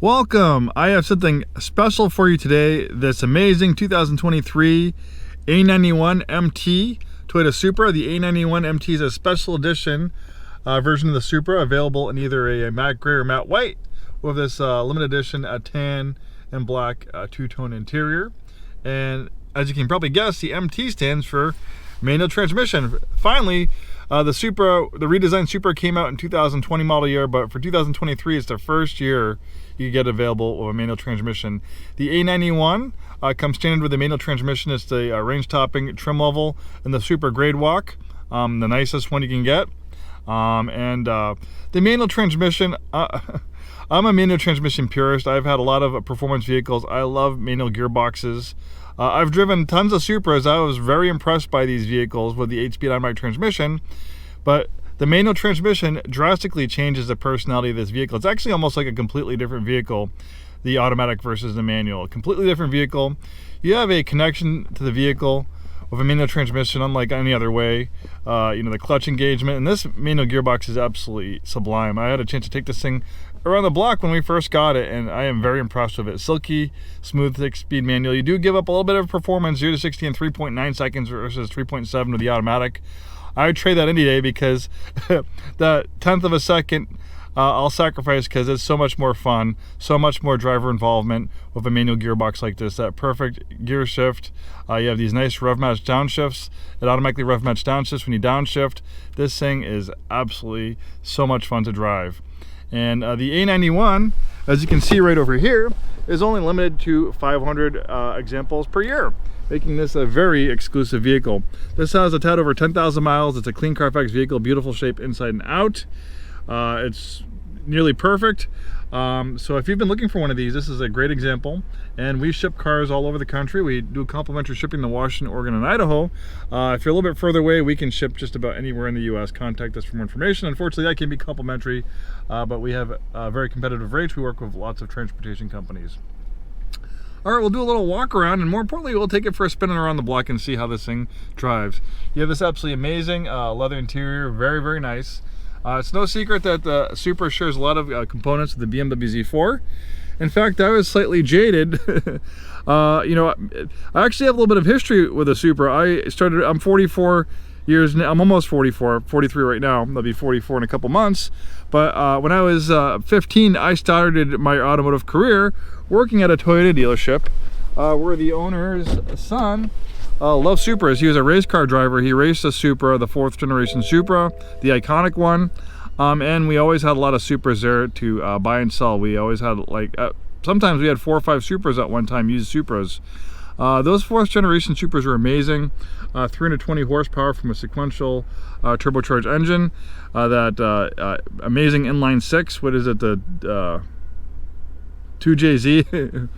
Welcome! I have something special for you today. This amazing 2023 A91 MT Toyota Supra. The A91 MT is a special edition version of the Supra, available in either a matte gray or matte white, with this limited edition tan and black two-tone interior. And as you can probably guess, the MT stands for manual transmission. Finally, the redesigned Supra came out in 2020 model year, but for 2023, it's the first year you can get available with a manual transmission. The A91 comes standard with the manual transmission. It's the range topping trim level and the Supra Grade Walk, the nicest one you can get. The manual transmission, I'm a manual transmission purist. I've had a lot of performance vehicles. I love manual gearboxes. I've driven tons of Supras. I was very impressed by these vehicles with the 8-speed automatic transmission, but the manual transmission drastically changes the personality of this vehicle. It's actually almost like a completely different vehicle, the automatic versus the manual. A completely different vehicle. You have a connection to the vehicle with a manual transmission unlike any other way. The clutch engagement, and this manual gearbox is absolutely sublime. I had a chance to take this thing around the block when we first got it, and I am very impressed with it. Silky, smooth, 6-speed manual. You do give up a little bit of performance, 0 to 60 in 3.9 seconds versus 3.7 with the automatic. I would trade that any day because the 1/10 of a second I'll sacrifice, because it's so much more fun, so much more driver involvement with a manual gearbox like this. That perfect gear shift. You have these nice rev match downshifts. It automatically rev match downshifts when you downshift. This thing is absolutely so much fun to drive. And the A91, as you can see right over here, is only limited to 500 examples per year, making this a very exclusive vehicle. This has a tad over 10,000 miles. It's a clean Carfax vehicle, beautiful shape inside and out. It's nearly perfect. So if you've been looking for one of these, this is a great example. And we ship cars all over the country. We do complimentary shipping to Washington, Oregon, and Idaho. If you're a little bit further away, we can ship just about anywhere in the US. Contact us for more information. Unfortunately, that can be complimentary, but we have very competitive rates. We work with lots of transportation companies. All right, we'll do a little walk around, and more importantly, we'll take it for a spin around the block and see how this thing drives. You have this absolutely amazing leather interior, very, very nice. It's no secret that the Supra shares a lot of components with the BMW Z4. In fact, I was slightly jaded. I actually have a little bit of history with the Supra. I'm 44 years now. I'm almost 44, 43 right now. I'll be 44 in a couple months. But when I was 15, I started my automotive career working at a Toyota dealership where the owner's son loved Supras. He was a race car driver. He raced a Supra, the 4th generation Supra, the iconic one. And we always had a lot of Supras there to buy and sell. We always had, sometimes we had 4 or 5 Supras at one time, used Supras. Those 4th generation Supras are amazing. 320 horsepower from a sequential turbocharged engine. That amazing inline 6, what is it, the 2JZ?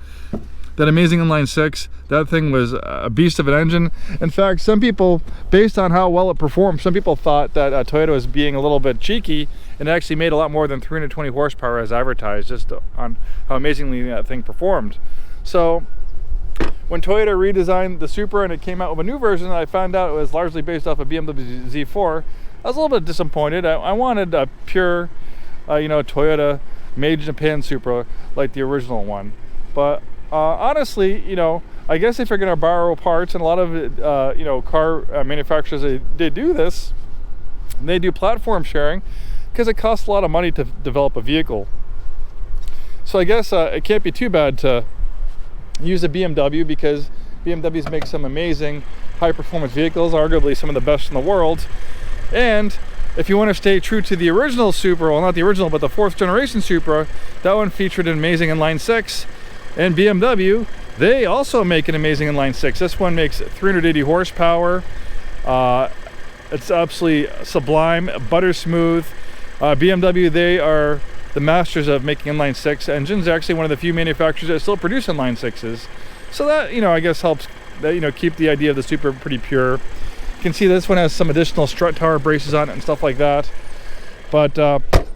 That amazing inline 6, that thing was a beast of an engine. In fact, some people, based on how well it performed, some people thought that Toyota was being a little bit cheeky, and it actually made a lot more than 320 horsepower as advertised, just on how amazingly that thing performed. So when Toyota redesigned the Supra and it came out with a new version, I found out it was largely based off a BMW Z4. I was a little bit disappointed. I wanted a pure, Toyota made in Japan Supra like the original one. But honestly, I guess if you're going to borrow parts, and a lot of car manufacturers, they do this, and they do platform sharing because it costs a lot of money to develop a vehicle. So I guess it can't be too bad to use a BMW, because BMWs make some amazing high performance vehicles, arguably some of the best in the world. And if you want to stay true to the original Supra, well, not the original, but the 4th generation Supra, that one featured an amazing inline 6. And BMW, they also make an amazing inline 6. This one makes 380 horsepower. It's absolutely sublime, butter smooth. BMW, they are the masters of making inline 6 engines. They're actually one of the few manufacturers that still produce inline 6s. So that, I guess helps, keep the idea of the Supra pretty pure. You can see this one has some additional strut tower braces on it and stuff like that. But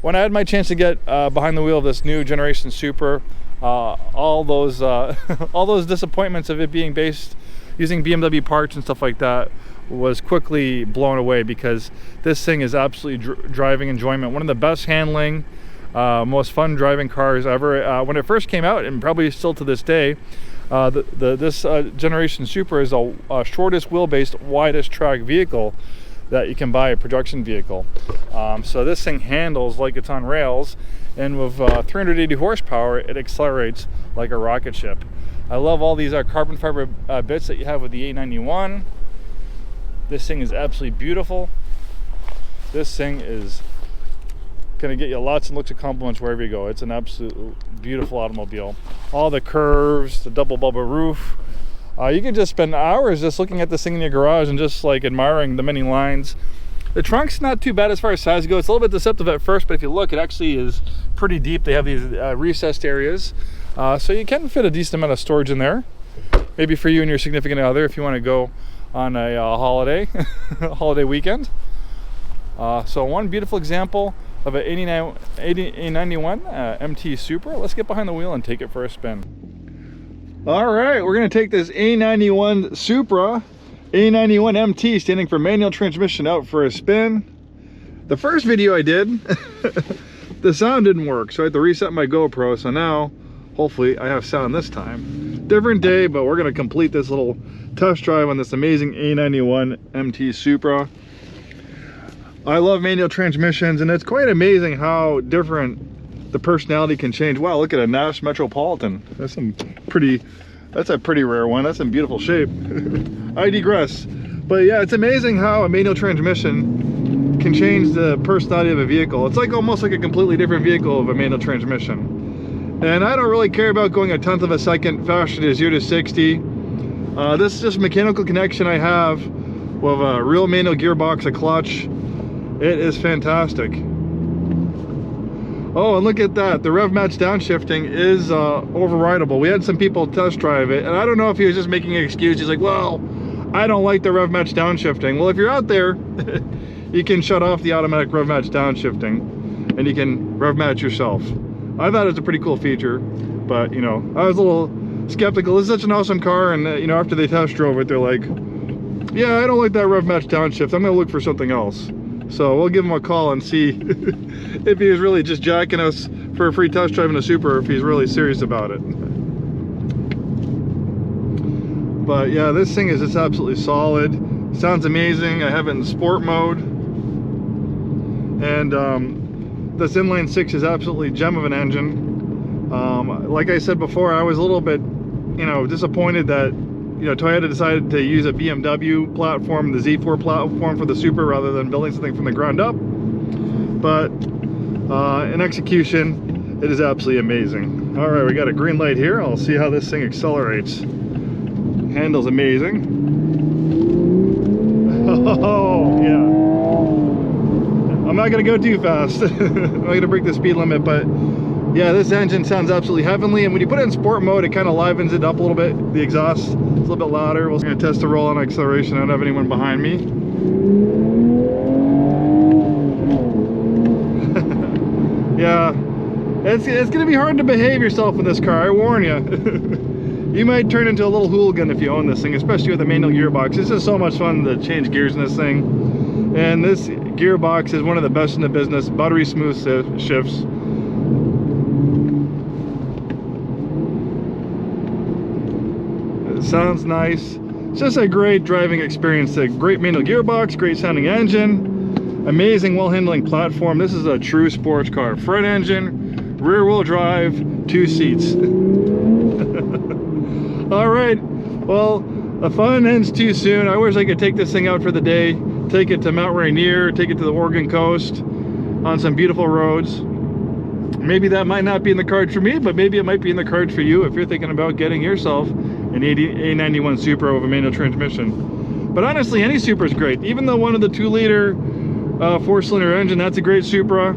when I had my chance to get behind the wheel of this new generation Supra, all those disappointments of it being based using BMW parts and stuff like that was quickly blown away, because this thing is absolutely driving enjoyment. One of the best handling, most fun driving cars ever. When it first came out, and probably still to this day, this generation Supra is a shortest wheelbase, widest track vehicle that you can buy, a production vehicle. So this thing handles like it's on rails, and with 380 horsepower, it accelerates like a rocket ship. I love all these carbon fiber bits that you have with the A91. This thing is absolutely beautiful. This thing is gonna get you lots and lots of compliments wherever you go. It's an absolute beautiful automobile. All the curves, the double bubble roof. You can just spend hours just looking at this thing in your garage and just like admiring the many lines. The trunk's not too bad as far as size goes. It's a little bit deceptive at first, but if you look, it actually is pretty deep. They have these recessed areas. So you can fit a decent amount of storage in there. Maybe for you and your significant other if you want to go on a holiday, holiday weekend. So one beautiful example of an A91 MT Supra. Let's get behind the wheel and take it for a spin. All right, we're gonna take this A91 Supra, A91 MT, standing for manual transmission, out for a spin. The first video I did, the sound didn't work, so I had to reset my GoPro, so now, hopefully, I have sound this time. Different day, but we're gonna complete this little test drive on this amazing A91 MT Supra. I love manual transmissions, and it's quite amazing how different the personality can change. Wow, look at a Nash Metropolitan. That's a pretty rare one. That's in beautiful shape. I digress. But yeah, it's amazing how a manual transmission can change the personality of a vehicle. It's like almost like a completely different vehicle of a manual transmission. And I don't really care about going 1/10 of a second faster to 0 to 60. This is just a mechanical connection I have with a real manual gearbox, a clutch. It is fantastic. Oh, and look at that. The rev match downshifting is overrideable. We had some people test drive it, and I don't know if he was just making an excuse. He's like, well, I don't like the rev match downshifting. Well, if you're out there, you can shut off the automatic rev match downshifting, and you can rev match yourself. I thought it was a pretty cool feature, but, you know, I was a little skeptical. This is such an awesome car, and, you know, after they test drove it, they're like, yeah, I don't like that rev match downshift. I'm going to look for something else. So we'll give him a call and see if he was really just jacking us for a free test drive in a Supra, or if he's really serious about it. But yeah, this thing is just absolutely solid. Sounds amazing. I have it in sport mode. And this inline 6 is absolutely gem of an engine. Like I said before, I was a little bit, you know, disappointed that, you know, Toyota decided to use a BMW platform, the Z4 platform, for the Supra rather than building something from the ground up. But in execution, it is absolutely amazing. All right, we got a green light here. I'll see how this thing accelerates. Handles amazing. Oh, yeah. I'm not gonna go too fast. I'm not gonna break the speed limit, but yeah, this engine sounds absolutely heavenly, and when you put it in sport mode, it kind of livens it up a little bit. The exhaust is a little bit louder. We're going to test the roll-on acceleration. I don't have anyone behind me. Yeah, it's going to be hard to behave yourself in this car, I warn you. You might turn into a little hooligan if you own this thing, especially with a manual gearbox. It's just so much fun to change gears in this thing. And this gearbox is one of the best in the business. Buttery smooth shifts. Sounds nice. It's just a great driving experience. A great manual gearbox, great sounding engine, amazing well-handling platform. This is a true sports car. Front engine, rear wheel drive, 2 seats. All right, well, the fun ends too soon. I wish I could take this thing out for the day, take it to Mount Rainier, take it to the Oregon coast on some beautiful roads. Maybe that might not be in the cards for me, but maybe it might be in the cards for you if you're thinking about getting yourself an A91 Supra with a manual transmission. But honestly, any Supra is great. Even the one of the 2-liter 4-cylinder engine, that's a great Supra.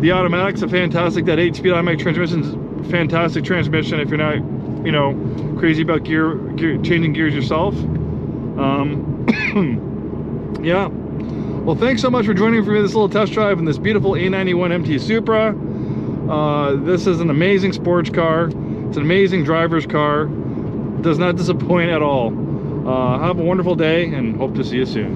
The automatic's a fantastic. That 8-speed automatic transmission's a fantastic transmission if you're not, you know, crazy about changing gears yourself. Yeah. Well, thanks so much for joining me for this little test drive in this beautiful A91 MT Supra. This is an amazing sports car. It's an amazing driver's car. Does not disappoint at all. Have a wonderful day, and hope to see you soon.